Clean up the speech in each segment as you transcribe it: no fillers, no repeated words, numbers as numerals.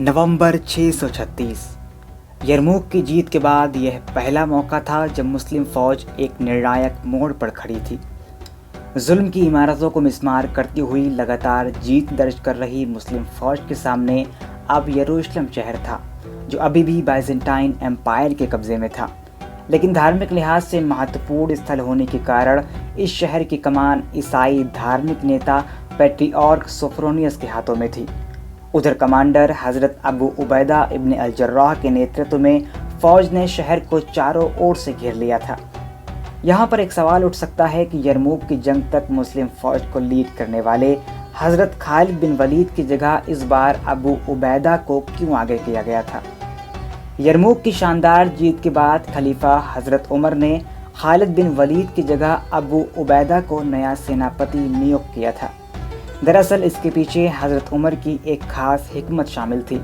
नवंबर 636 यरमूक की जीत के बाद यह पहला मौका था जब मुस्लिम फ़ौज एक निर्णायक मोड़ पर खड़ी थी। जुल्म की इमारतों को मिस्मार करती हुई लगातार जीत दर्ज कर रही मुस्लिम फ़ौज के सामने अब यरूशलेम शहर था, जो अभी भी बाइजेंटाइन एम्पायर के कब्ज़े में था। लेकिन धार्मिक लिहाज से महत्वपूर्ण स्थल होने के कारण इस शहर की कमान ईसाई धार्मिक नेता पैट्रियार्क सोफरोनियस के हाथों में थी। उधर कमांडर हज़रत अबू उबैदा इब्न अल जर्राह के नेतृत्व में फ़ौज ने शहर को चारों ओर से घेर लिया था। यहाँ पर एक सवाल उठ सकता है कि यरमूक की जंग तक मुस्लिम फ़ौज को लीड करने वाले हज़रत खालिद बिन वलीद की जगह इस बार अबू उबैदा को क्यों आगे किया गया था। यरमूक की शानदार जीत के बाद खलीफा हज़रत उमर ने खालिद बिन वलीद की जगह अबू उबैदा को नया सेनापति नियुक्त किया था। दरअसल इसके पीछे हज़रत उमर की एक ख़ास हिकमत शामिल थी।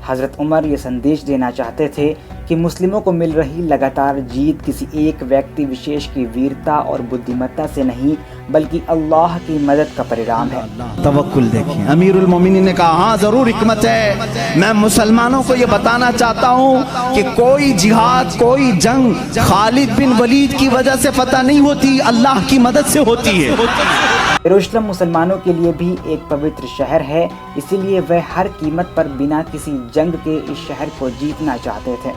हज़रत उमर ये संदेश देना चाहते थे कि मुस्लिमों को मिल रही लगातार जीत किसी एक व्यक्ति विशेष की वीरता और बुद्धिमत्ता से नहीं, बल्कि अल्लाह की मदद का परिणाम है। तवक्कुल देखिए, अमीरुल मोमिनीन ने कहा हाँ जरूर हिकमत है। मैं मुसलमानों को ये बताना चाहता हूँ कि कोई जिहाद, कोई जंग खालिद बिन वलीद की वजह से पता नहीं होती, अल्लाह की मदद से होती है। यरूशलेम मुसलमानों के लिए भी एक पवित्र शहर है, इसीलिए वह हर कीमत पर बिना किसी जंग के इस शहर को जीतना चाहते थे।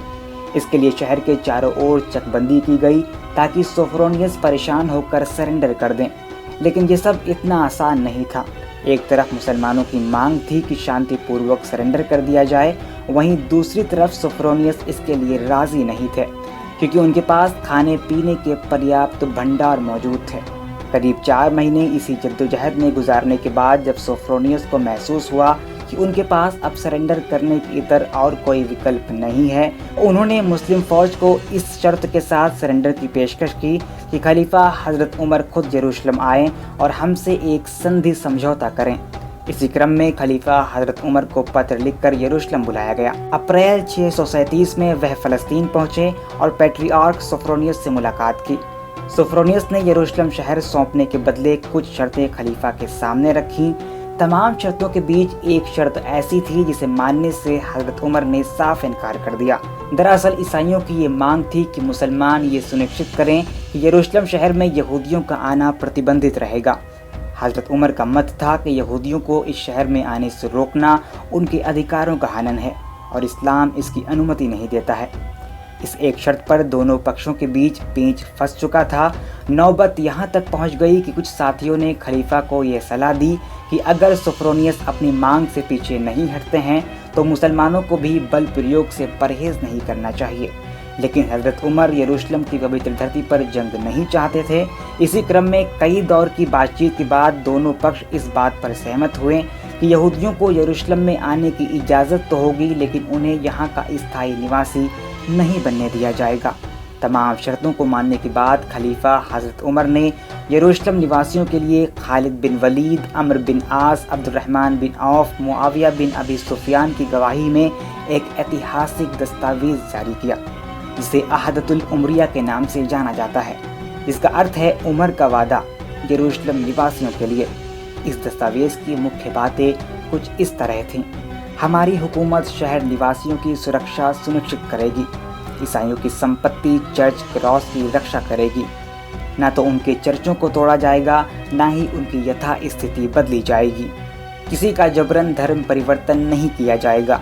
इसके लिए शहर के चारों ओर चकबंदी की गई ताकि सोफरोनियस परेशान होकर सरेंडर कर दें। लेकिन ये सब इतना आसान नहीं था। एक तरफ मुसलमानों की मांग थी कि शांतिपूर्वक सरेंडर कर दिया जाए, वहीं दूसरी तरफ सोफरोनियस इसके लिए राजी नहीं थे, क्योंकि उनके पास खाने पीने के पर्याप्त भंडार मौजूद थे। करीब 4 महीने इसी जद्दोजहद में गुजारने के बाद जब सोफरोनियस को महसूस हुआ कि उनके पास अब सरेंडर करने की इतर और कोई विकल्प नहीं है, उन्होंने मुस्लिम फ़ौज को इस शर्त के साथ सरेंडर की पेशकश की कि खलीफा हज़रत उमर खुद यरूशलेम आएँ और हमसे एक संधि समझौता करें। इसी क्रम में खलीफा हज़रत उमर को पत्र लिखकर यरूशलेम बुलाया गया। अप्रैल 637 में वह फ़लस्तीन पहुँचे और पैट्रियार्क सोफरोनियस से मुलाकात की। सोफरोनियस ने यरूशलेम शहर सौंपने के बदले कुछ शर्तें खलीफा के सामने रखीं। तमाम शर्तों के बीच एक शर्त ऐसी थी जिसे मानने से हज़रत उमर ने साफ इनकार कर दिया। दरअसल ईसाइयों की ये मांग थी कि मुसलमान ये सुनिश्चित करें कि यरूशलेम शहर में यहूदियों का आना प्रतिबंधित रहेगा। हज़रत उमर का मत था कि यहूदियों को इस शहर में आने से रोकना उनके अधिकारों का हनन है और इस्लाम इसकी अनुमति नहीं देता है। इस एक शर्त पर दोनों पक्षों के बीच पेंच फंस चुका था। नौबत यहाँ तक पहुँच गई कि कुछ साथियों ने खलीफा को यह सलाह दी कि अगर सोफरोनियस अपनी मांग से पीछे नहीं हटते हैं तो मुसलमानों को भी बल प्रयोग से परहेज नहीं करना चाहिए। लेकिन हज़रत उमर यरूशलेम की पवित्र धरती पर जंग नहीं चाहते थे। इसी क्रम में कई दौर की बातचीत के बाद दोनों पक्ष इस बात पर सहमत हुए कि यहूदियों को यरूशलेम में आने की इजाज़त तो होगी, लेकिन उन्हें यहाँ का स्थायी निवासी नहीं बनने दिया जाएगा। तमाम शर्तों को मानने के बाद खलीफा हज़रत उमर ने यरूशलेम निवासियों के लिए खालिद बिन वलीद, अम्र बिन आस, अब्दुर्रहमान बिन औफ, मुआविया बिन अबी सुफियान की गवाही में एक ऐतिहासिक दस्तावेज़ जारी किया, जिसे अहदतुल उमरिया के नाम से जाना जाता है। इसका अर्थ है उमर का वादा यरूशलेम निवासियों के लिए। इस दस्तावेज़ की मुख्य बातें कुछ इस तरह थीं। हमारी हुकूमत शहर निवासियों की सुरक्षा सुनिश्चित करेगी, ईसाइयों की संपत्ति चर्च क्रॉस की रक्षा करेगी। ना तो उनके चर्चों को तोड़ा जाएगा, ना ही उनकी यथा स्थिति बदली जाएगी। किसी का जबरन धर्म परिवर्तन नहीं किया जाएगा।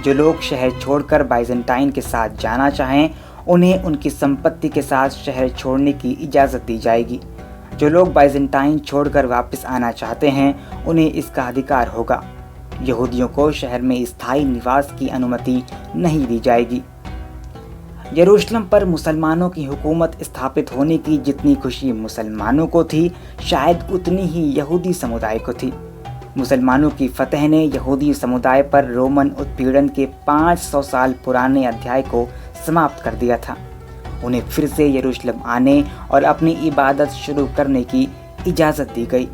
जो लोग शहर छोड़कर बाइजेंटाइन के साथ जाना चाहें, उन्हें उनकी संपत्ति के साथ शहर छोड़ने की इजाज़त दी जाएगी। जो लोग बाइजेंटाइन छोड़कर वापस आना चाहते हैं, उन्हें इसका अधिकार होगा। यहूदियों को शहर में स्थायी निवास की अनुमति नहीं दी जाएगी। यरूशलेम पर मुसलमानों की हुकूमत स्थापित होने की जितनी खुशी मुसलमानों को थी, शायद उतनी ही यहूदी समुदाय को थी। मुसलमानों की फतह ने यहूदी समुदाय पर रोमन उत्पीड़न के 500 साल पुराने अध्याय को समाप्त कर दिया था। उन्हें फिर से यरूशलेम आने और अपनी इबादत शुरू करने की इजाज़त दी गई।